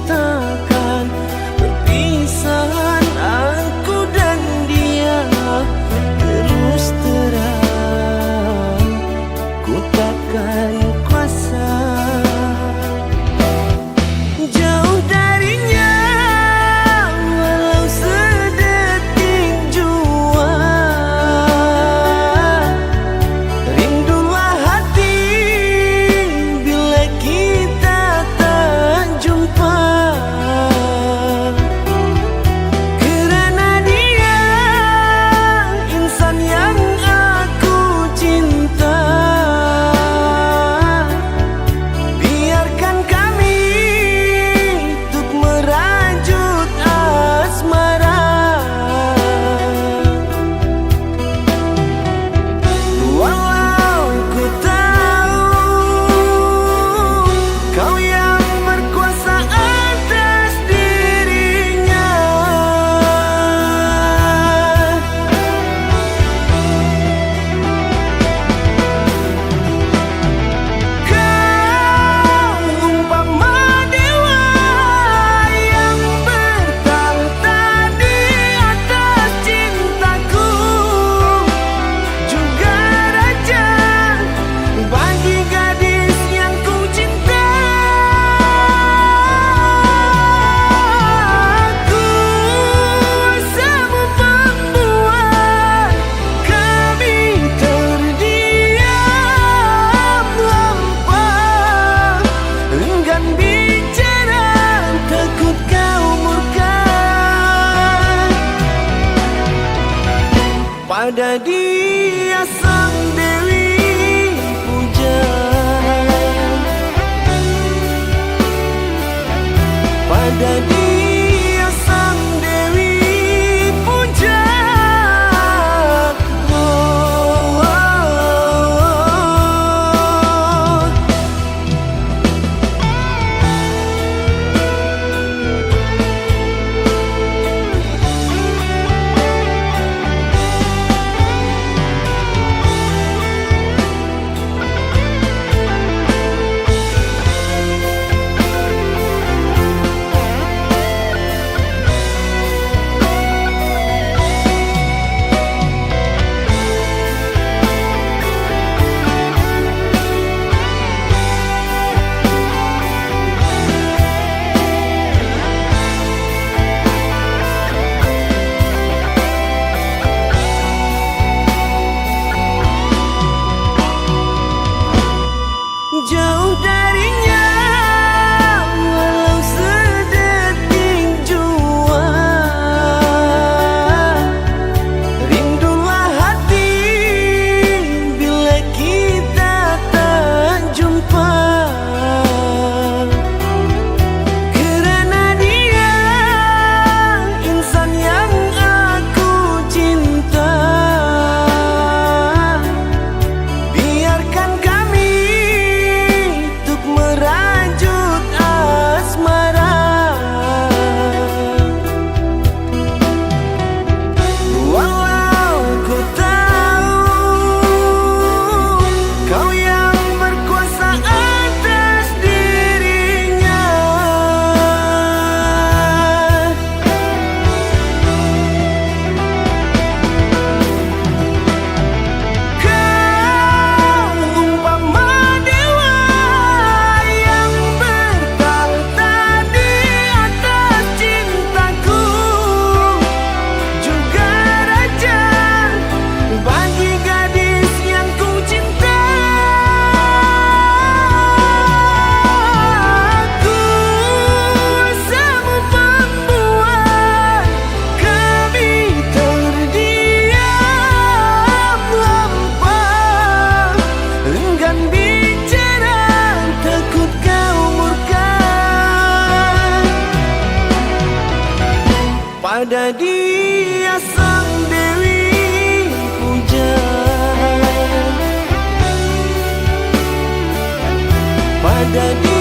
takkan perpisahan aku dan dia. Terus terang ku takkan kuasa jauh darinya, walau sedetik jua. Rindulah hati bila kita tak jumpa. Kerana dia insan yang aku cinta. Biarkan kami untuk merajut asmara. Walau ku tahu kau yang berkuasa atas dirinya. Kau umpama dewa yang bertahta di atas cintaku, juga raja bagi gadis yang ku cinta. Ku semu membuat kami terdiam lampa. Enggan bicara takut kau murka. Pada dia sang Dewi puja, pada dia sang Dewi puja. Oh, oh, oh. Jauh darinya, walau sedetik jua. Rindulah hati bila kita tak jumpa. Kerana dia insan yang aku cinta. Biarkan kami untuk merajut asmara. Walau ku tahu kau yang berkuasa atas dirinya. Kau umpama dewa yang bertahta di atas cintaku, juga raja bagi gadis yang ku cinta. Ku semu membuat kami terdiam lampa. Enggan bicara takut kau murka. Pada dia sang Dewi puja, pada dia